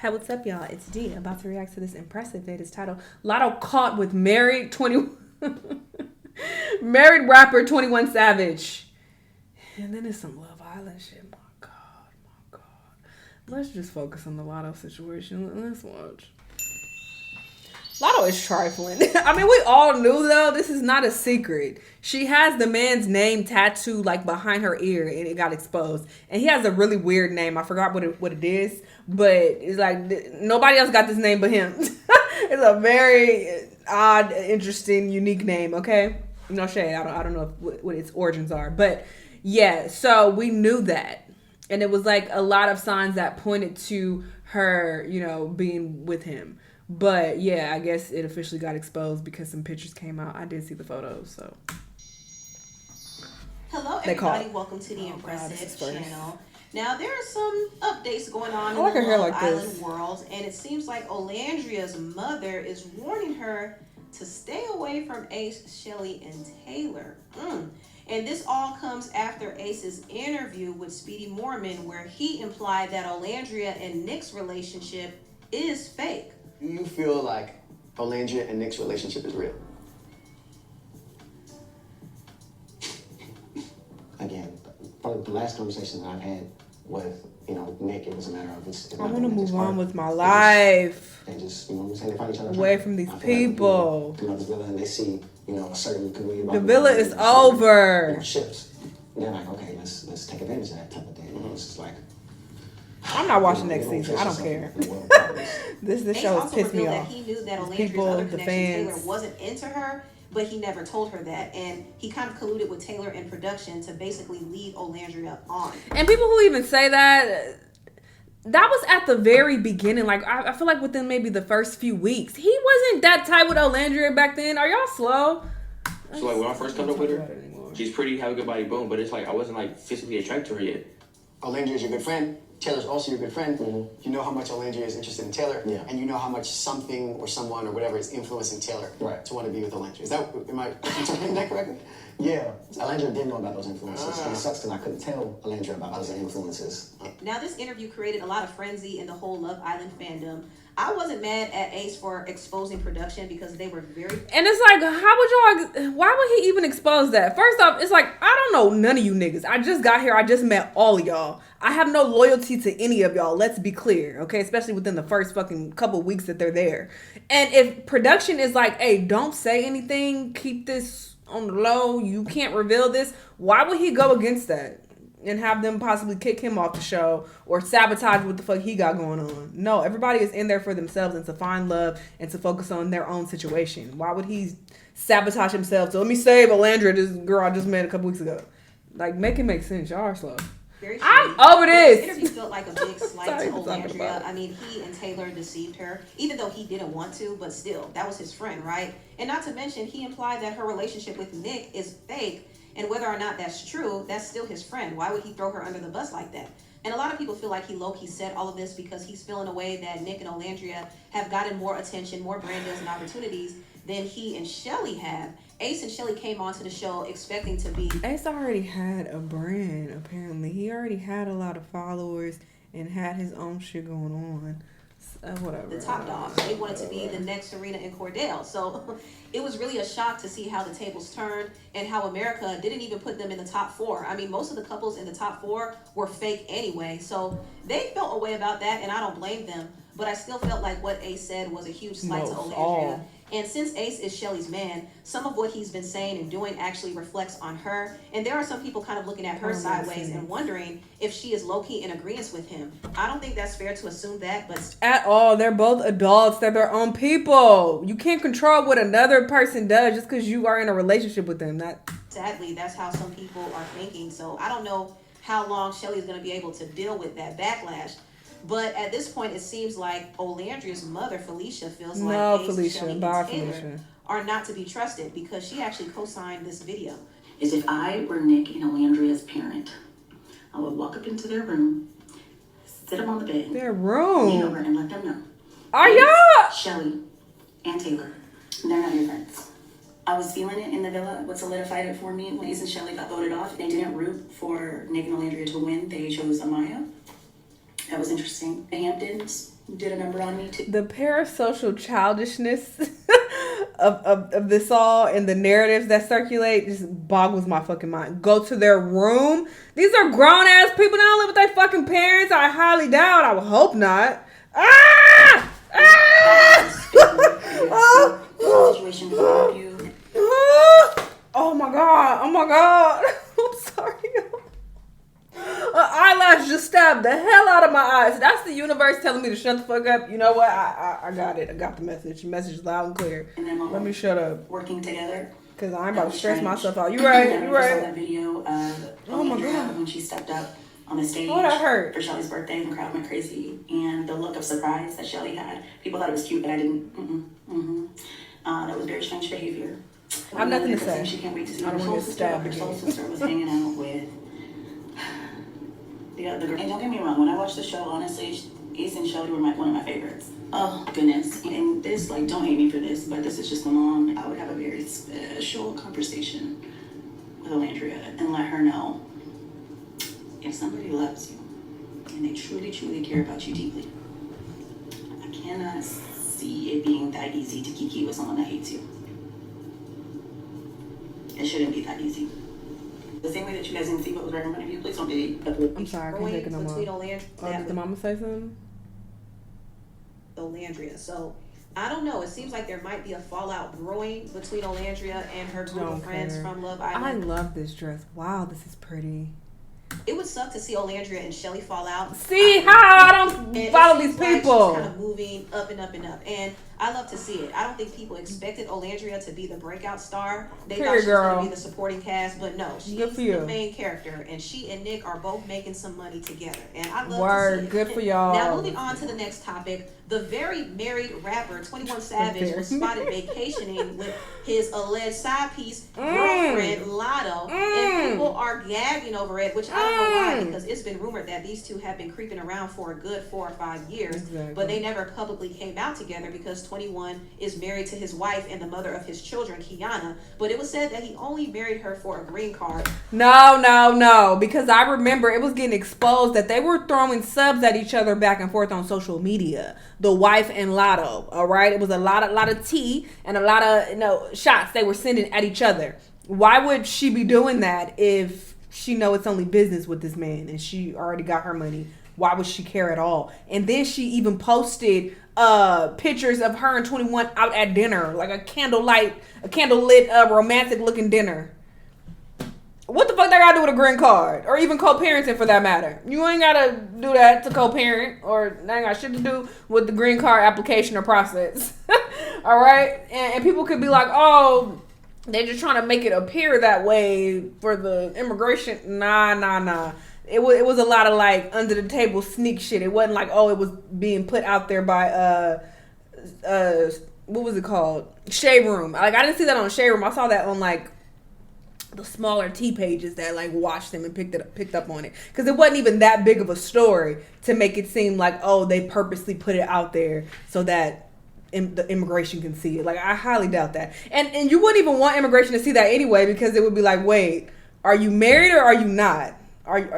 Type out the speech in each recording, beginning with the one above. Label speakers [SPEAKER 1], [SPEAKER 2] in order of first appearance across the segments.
[SPEAKER 1] Hey, what's up, y'all? It's D. About to react to this impressive vid. It's titled Lotto Caught with Married 20 Married Rapper 21 Savage. And then there's some Love Island shit. My God, my God. Let's just focus on the Lotto situation. Let's watch. Lotto is trifling. I mean, we all knew though. This is not a secret. She has the man's name tattooed like behind her ear, and it got exposed. And he has a really weird name. I forgot what it is, but it's like nobody else got this name but him. It's a very odd, interesting, unique name. Okay, no shade. I don't know what its origins are, but yeah. So we knew that, and it was like a lot of signs that pointed to her, being with him. But yeah, I guess it officially got exposed because some pictures came out. I did see the photos, so.
[SPEAKER 2] Hello, everybody. Welcome to the Impressive channel. Now, there are some updates going on in the Love Island world, and it seems like Olandria's mother is warning her to stay away from Ace, Shelly, and Taylor. And this all comes after Ace's interview with Speedy Mormon, where he implied that Olandria and Nick's relationship is fake.
[SPEAKER 3] Do you feel like Olandria and Nick's relationship is real?
[SPEAKER 4] Again, probably the last conversation that I've had with, Nick, it was a matter of
[SPEAKER 1] I want to move on with my life.
[SPEAKER 4] They just, say they find each other.
[SPEAKER 1] Away from these people.
[SPEAKER 4] This villa, and they see, a certain community.
[SPEAKER 1] The villa is over.
[SPEAKER 4] Shifts. And they're like, okay, let's take advantage of that type of thing. It's just like.
[SPEAKER 1] I'm not watching next season. I don't care. This show has pissed me off.
[SPEAKER 2] He knew that Olandria's other connection, Taylor, wasn't into her, but he never told her that, and he kind of colluded with Taylor in production to basically lead Olandria on.
[SPEAKER 1] And people who even say that was at the very beginning. Like I feel like within maybe the first few weeks, he wasn't that tight with Olandria back then. Are y'all slow?
[SPEAKER 5] So like when I first cut up with her, she's pretty, have a good body, boom. But it's like I wasn't like physically attracted to her yet.
[SPEAKER 3] Olandria's your good friend. Taylor's also your good friend.
[SPEAKER 4] Mm-hmm.
[SPEAKER 3] You know how much Olandria is interested in Taylor,
[SPEAKER 4] yeah.
[SPEAKER 3] And you know how much something or someone or whatever is influencing Taylor to want to be with Olandria. Am I interpreting that correctly?
[SPEAKER 4] Yeah, Olandria did know about those influences. And it sucks because I couldn't tell Olandria about those influences.
[SPEAKER 2] Now, this interview created a lot of frenzy in the whole Love Island fandom. I wasn't mad at Ace for exposing production because they were very...
[SPEAKER 1] And it's like, why would he even expose that? First off, it's like, I don't know none of you niggas. I just got here. I just met all of y'all. I have no loyalty to any of y'all. Let's be clear, okay? Especially within the first fucking couple weeks that they're there. And if production is like, hey, don't say anything, keep this on the low, you can't reveal this, why would he go against that? And have them possibly kick him off the show or sabotage what the fuck he got going on. No, everybody is in there for themselves and to find love and to focus on their own situation. Why would he sabotage himself? So let me save Olandria, this girl I just met a couple weeks ago. Like, make it make sense. Y'all are slow. I'm over this.
[SPEAKER 2] This interview felt like a big slight to Olandria. I mean, he and Taylor deceived her, even though he didn't want to, but still, that was his friend, right? And not to mention, he implied that her relationship with Nick is fake. And whether or not that's true, that's still his friend. Why would he throw her under the bus like that? And a lot of people feel like he low-key said all of this because he's feeling a way that Nick and Olandria have gotten more attention, more brand deals and opportunities than he and Shelly have. Ace and Shelly came onto the show expecting to be...
[SPEAKER 1] Ace already had a brand, apparently. He already had a lot of followers and had his own shit going on. Whatever.
[SPEAKER 2] The top dogs. They wanted to be the next Serena and Cordell. So it was really a shock to see how the tables turned and how America didn't even put them in the top 4. I mean, most of the couples in the top 4 were fake anyway. So they felt a way about that, and I don't blame them. But I still felt like what Ace said was a huge slight to Olandria. And since Ace is Shelly's man, some of what he's been saying and doing actually reflects on her. And there are some people kind of looking at her sideways and wondering if she is low-key in agreement with him. I don't think that's fair to assume that, but...
[SPEAKER 1] At all. They're both adults. They're their own people. You can't control what another person does just because you are in a relationship with them.
[SPEAKER 2] Sadly, that's how some people are thinking. So I don't know how long Shelly is going to be able to deal with that backlash. But at this point, it seems like Olandria's mother, Felicia, feels like Ace, Shelly, and Taylor are not to be trusted because she actually co-signed this video.
[SPEAKER 6] Is if I were Nick and Olandria's parent, I would walk up into their room, sit them on the bed,
[SPEAKER 1] their room,
[SPEAKER 6] lean over and let them know.
[SPEAKER 1] Are y'all?
[SPEAKER 6] Shelly and Taylor, they're not your friends. I was feeling it in the villa. What solidified it for me when Ace and Shelly got voted off, they didn't root for Nick and Olandria to win. They chose Amaya. That was interesting. The Hamptons, did a number on me too.
[SPEAKER 1] The parasocial childishness of this all and the narratives that circulate just boggles my fucking mind. Go to their room. These are grown ass people. They don't live with their fucking parents. I highly doubt. I would hope not. Ah!
[SPEAKER 6] Situation for you.
[SPEAKER 1] Oh my god. Oh my god. I'm sorry. An eyelash just stabbed the hell out of my eyes. That's the universe telling me to shut the fuck up. You know what? I got it. I got the message. The message is loud and clear. Let me shut up.
[SPEAKER 6] Working together.
[SPEAKER 1] Because I'm about to stress myself out. You right. You right.
[SPEAKER 6] That video of
[SPEAKER 1] oh my god.
[SPEAKER 6] When she stepped up on the stage
[SPEAKER 1] that hurt.
[SPEAKER 6] for Shelly's birthday and the crowd went crazy. And the look of surprise that Shelly had. People thought it was cute, but I didn't. That was very strange behavior.
[SPEAKER 1] I have nothing to say.
[SPEAKER 6] She can't wait to see
[SPEAKER 1] I don't want to get stabbed
[SPEAKER 6] her
[SPEAKER 1] again.
[SPEAKER 6] soul sister was hanging out with the girl. And don't get me wrong, when I watched the show, honestly, Ace and Shelly were one of my favorites. Oh, goodness. And this, like, don't hate me for this, but this is just the mom. I would have a very special conversation with Alandria and let her know if somebody loves you and they truly, truly care about you deeply, I cannot see it being that easy to kiki with someone that hates you. It shouldn't be that easy. The same way that you guys didn't see what was right in front of you, please don't be.
[SPEAKER 1] I'm sorry, I can't take it no more. Did the mama say something?
[SPEAKER 2] Olandria. So I don't know. It seems like there might be a fallout brewing between Olandria and her group of friends from Love Island.
[SPEAKER 1] I love this dress. Wow, this is pretty.
[SPEAKER 2] It would suck to see Olandria and Shelly fall out.
[SPEAKER 1] See how I don't follow these people.
[SPEAKER 2] She's kind of moving up and up and up, and I love to see it. I don't think people expected Olandria to be the breakout star. They thought she was going to be the supporting cast, but no, she's the main character, and she and Nick are both making some money together, and I love to see it.
[SPEAKER 1] Good for y'all.
[SPEAKER 2] Now moving on to the next topic, the very married rapper 21 Savage was spotted vacationing with his alleged side piece girlfriend Lotto, and people are gagging over it, which I don't know why, because it's been rumored that these two have been creeping around for a good 4 or 5 years, but they never publicly came out together because 21 is married to his wife and the mother of his children, Kiana, but it was said that he only married her for a green card.
[SPEAKER 1] No, because I remember it was getting exposed that they were throwing subs at each other back and forth on social media. The wife and Lotto, all right? It was a lot of tea and a lot of shots they were sending at each other. Why would she be doing that if she know it's only business with this man and she already got her money? Why would she care at all? And then she even posted pictures of her and 21 out at dinner, like a candlelit romantic looking dinner. What the fuck that gotta do with a green card? Or even co-parenting for that matter? You ain't gotta do that to co-parent, or that ain't got shit to do with the green card application or process. Alright? And people could be like, oh, they're just trying to make it appear that way for the immigration. Nah. It was a lot of like under the table sneak shit. It wasn't like, oh, it was being put out there by what was it called? Shade Room. Like I didn't see that on Shade Room. I saw that on like the smaller T pages that like watched them and picked up on it, because it wasn't even that big of a story to make it seem like, oh, they purposely put it out there so that the immigration can see it. Like I highly doubt that, and you wouldn't even want immigration to see that anyway, because it would be like, wait, are you married or are you not?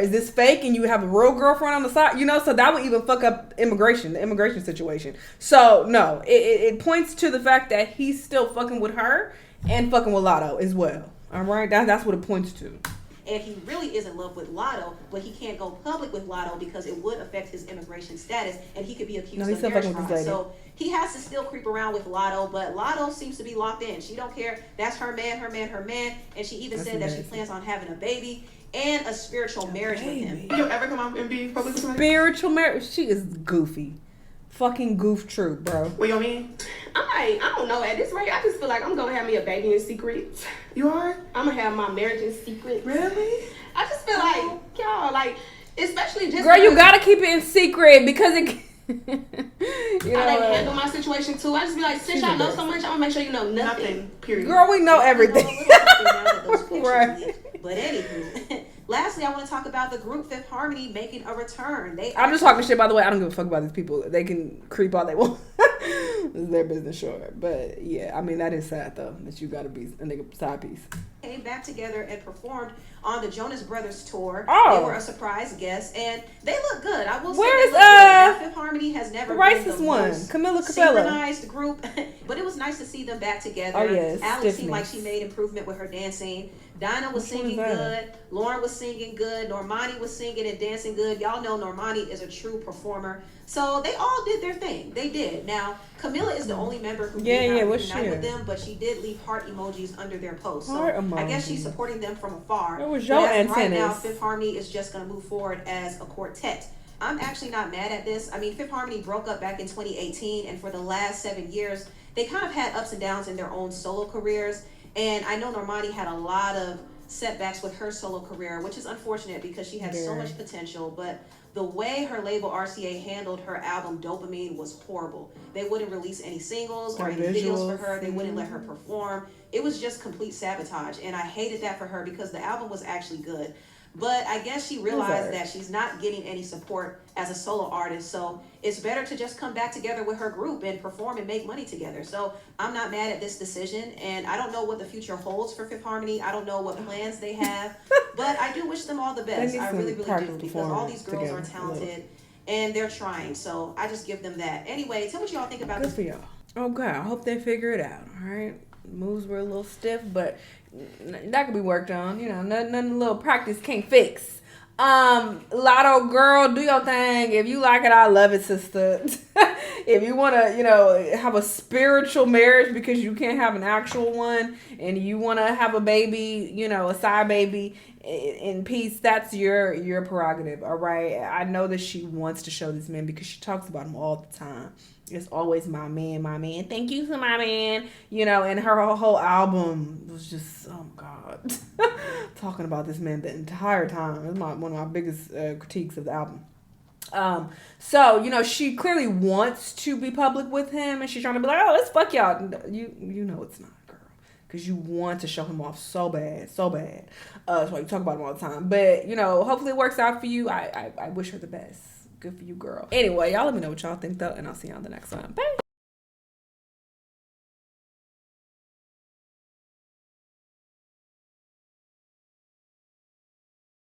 [SPEAKER 1] Is this fake and you have a real girlfriend on the side? So that would even fuck up the immigration situation. So no, it points to the fact that he's still fucking with her and fucking with Lotto as well. All right, that's what it points to.
[SPEAKER 2] And he really is in love with Lotto, but he can't go public with Lotto because it would affect his immigration status, and he could be accused of marriage fraud. So he has to still creep around with Lotto, but Lotto seems to be locked in. She don't care. That's her man, and she even said that she plans on having a baby and a spiritual marriage with him.
[SPEAKER 7] You ever come out and be public with somebody?
[SPEAKER 1] Spiritual marriage? She is goofy. Fucking goof true, bro.
[SPEAKER 7] What you mean?
[SPEAKER 8] I don't know. At this rate, I just feel like I'm gonna have me a baby in secret.
[SPEAKER 7] You are?
[SPEAKER 8] I'm gonna have my marriage in secret.
[SPEAKER 7] Really?
[SPEAKER 8] I just feel like, y'all, like, especially just...
[SPEAKER 1] Girl, you gotta keep it in secret because it...
[SPEAKER 8] I handle my situation too. I just be like, since y'all know so much, I'm gonna make sure you know nothing.
[SPEAKER 7] Period.
[SPEAKER 1] Girl, we know everything.
[SPEAKER 2] Right. But anywho, lastly, I want to talk about the group Fifth Harmony making a return.
[SPEAKER 1] I'm just talking shit, by the way. I don't give a fuck about these people. They can creep all they want. It's their business, sure. But yeah, I mean, that is sad though, that you gotta be a nigga side piece.
[SPEAKER 2] Came back together and performed on the Jonas Brothers tour.
[SPEAKER 1] Oh.
[SPEAKER 2] They were a surprise guest, and they look good. I will say
[SPEAKER 1] Where
[SPEAKER 2] they
[SPEAKER 1] is,
[SPEAKER 2] look good. Now, Fifth Harmony has never
[SPEAKER 1] the
[SPEAKER 2] been the
[SPEAKER 1] racist one?
[SPEAKER 2] most
[SPEAKER 1] Camila Cabello.
[SPEAKER 2] synchronized group, but it was nice to see them back together.
[SPEAKER 1] Oh, yes,
[SPEAKER 2] Alex seemed
[SPEAKER 1] stiffness.
[SPEAKER 2] like she made improvement with her dancing. Dinah was
[SPEAKER 1] Which one is
[SPEAKER 2] singing
[SPEAKER 1] that?
[SPEAKER 2] good. Lauren was singing good. Normani was singing and dancing good. Y'all know Normani is a true performer. So they all did their thing. They did. Now, Camila is the only member who did not
[SPEAKER 1] what's
[SPEAKER 2] reunite
[SPEAKER 1] she?
[SPEAKER 2] with them, but she did leave heart emojis under their post. So
[SPEAKER 1] Heart
[SPEAKER 2] I guess
[SPEAKER 1] emojis.
[SPEAKER 2] she's supporting them from afar.
[SPEAKER 1] It was
[SPEAKER 2] But
[SPEAKER 1] your
[SPEAKER 2] as of right now,
[SPEAKER 1] antennas.
[SPEAKER 2] Fifth Harmony is just going to move forward as a quartet. I'm actually not mad at this. I mean, Fifth Harmony broke up back in 2018, and for the last 7 years, they kind of had ups and downs in their own solo careers. And I know Normani had a lot of setbacks with her solo career, which is unfortunate because she had so much potential. But the way her label RCA handled her album Dopamine was horrible. They wouldn't release any singles or any videos for her. They wouldn't let her perform. It was just complete sabotage, and I hated that for her because the album was actually good. But I guess she realized that she's not getting any support as a solo artist, so it's better to just come back together with her group and perform and make money together. So I'm not mad at this decision, and I don't know what the future holds for Fifth Harmony. I don't know what plans they have, but I do wish them all the best. I really, really do, because all these girls are talented and they're trying. So I just give them that. Anyway, tell what y'all think about
[SPEAKER 1] Good
[SPEAKER 2] this.
[SPEAKER 1] for y'all. Okay, I hope they figure it out. All right, moves were a little stiff, but that could be worked on. You know, nothing a little practice can't fix. Lotto girl, do your thing. If you like it, I love it, sister. If you want to, you know, have a spiritual marriage because you can't have an actual one, and you want to have a baby, you know, a side baby in peace, that's your prerogative. All right. I know that she wants to show this man because she talks about him all the time. It's always my man, my man. Thank you to my man. You know, and her whole album was just, oh God, talking about this man the entire time. It's one of my biggest critiques of the album. So, you know, she clearly wants to be public with him, and she's trying to be like, oh, let's fuck y'all. You know it's not, girl. Because you want to show him off so bad, so bad. That's why you talk about him all the time. But, you know, hopefully it works out for you. I wish her the best. Good for you, girl. Anyway, y'all let me know what y'all think, though, and I'll see you on the next one. Bye.